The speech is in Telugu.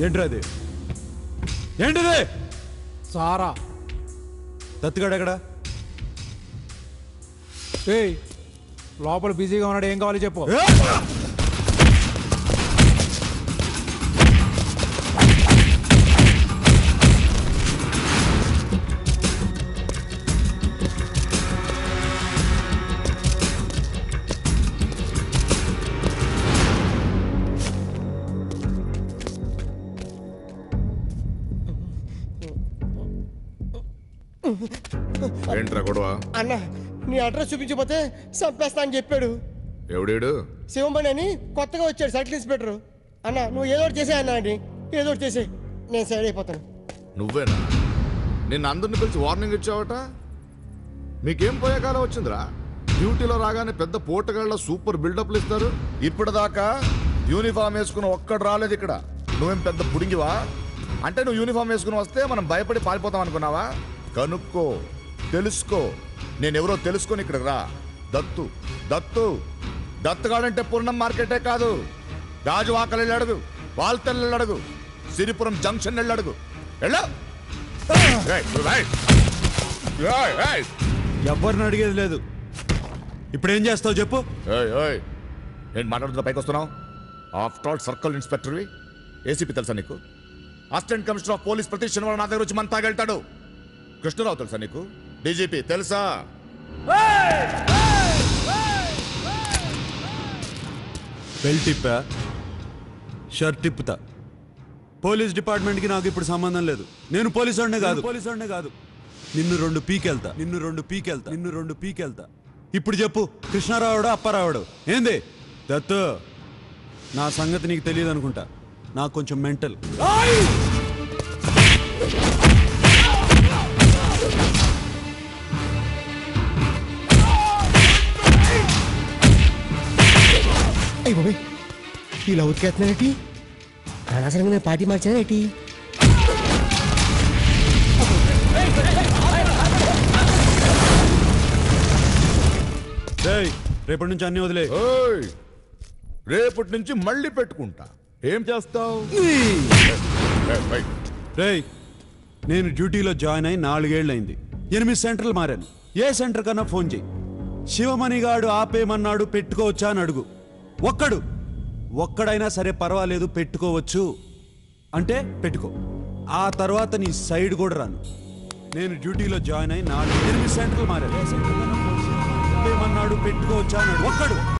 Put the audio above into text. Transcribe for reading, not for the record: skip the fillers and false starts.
ఏంట్రాది? ఏంటిది? సారా. దత్తుగాడు ఎక్కడా? ఏయ్, లోపల బిజీగా ఉన్నాడు. ఏం కావాలి చెప్పు. ఏంట్రా గొడవ? అన్న, నీ అడ్రస్ చూపించకపోతే చంపేస్తా అని చెప్పాడు. ఎవడేడు? శివంబని అని కొత్తగా వచ్చాడు సర్కిల్ ఇన్స్పెక్టర్. అన్న, నువ్వు ఏదో ఒకటి చేసే అన్న అండి, ఏదో ఒకటి చేసే, నేను సైడ్ అయిపోతాను. నువ్వేనా? నిన్ను అందరిని పిలిచి వార్నింగ్ ఇచ్చావట. మీకేం పోయే కాలం వచ్చిందిరా? డ్యూటీలో రాగానే పెద్ద పోటగాళ్ళ సూపర్ బిల్డప్లు ఇస్తారు. ఇప్పటిదాకా యూనిఫామ్ వేసుకుని ఒక్కడు రాలేదు ఇక్కడ. నువ్వేం పెద్ద పుడింగివా? అంటే నువ్వు యూనిఫామ్ వేసుకుని వస్తే మనం భయపడి పారిపోతాం అనుకున్నావా? కనుక్కో, తెలుసుకో. నేనెవరో తెలుసుకొని ఇక్కడికి రా. దత్తు దత్తు దత్తుగాడంటే పూర్ణం మార్కెటే కాదు, గాజువాకలు వెళ్ళి అడుగు, వాల్తెల్ వెళ్ళి అడుగు, సిరిపురం జంక్షన్ వెళ్ళి అడుగు. ఎవరిని అడిగేది లేదు. ఇప్పుడు ఏం చేస్తావు చెప్పు. నేను మాట్లాడుతున్నా పైకి వస్తున్నావు. ఆఫ్టర్ ఆల్ సర్కిల్ ఇన్స్పెక్టర్వి. ఏసీపీ తెలుసా నీకు? అసిస్టెంట్ కమిషనర్ ఆఫ్ పోలీస్ ప్రతి శనివారం నా దగ్గర వచ్చి మన తాగెళ్తాడు. కృష్ణరావు తెలుసా నీకు? డీజీపీ తెలుసా? బెల్ట్ తిప్పా, షర్ట్ తిప్పుతా. పోలీస్ డిపార్ట్మెంట్కి నాకు ఇప్పుడు సంబంధం లేదు. నేను పోలీసు వాడినే కాదు. నిన్ను రెండు పీకెళ్తా. ఇప్పుడు చెప్పు, కృష్ణారావుడు అప్పారావుడు ఏంది? దత్తు, నా సంగతి నీకు తెలియదు అనుకుంటా. నాకు కొంచెం మెంటల్. అయ్యి బాబాయ్, ఇలా ఉతికేస్తున్నానేటి? అనవసరంగా నేను పార్టీ మార్చానేటి? రేపటి నుంచి అన్ని వదిలే. రేపటి నుంచి మళ్ళీ పెట్టుకుంటా. ఏం చేస్తావు? నేను డ్యూటీలో జాయిన్ అయి 4 ఏళ్ళైంది. 8 సెంటర్లు మారాను. ఏ సెంటర్ కన్నా ఫోన్ చేయి. శివమణిగాడు ఆపేమన్నాడు, పెట్టుకోవచ్చా అని అడుగు. ఒక్కడైనా సరే పర్వాలేదు, పెట్టుకోవచ్చు అంటే పెట్టుకో. ఆ తర్వాత నీ సైడ్ కూడా రాను. నేను డ్యూటీలో జాయిన్ అయి 8 సెంటర్లు మారాను. ఏ సెంటర్ కన్నా ఫోన్ చేయి. ఆపేమన్నాడు, పెట్టుకోవచ్చా అని అడుగు. ఒక్కడు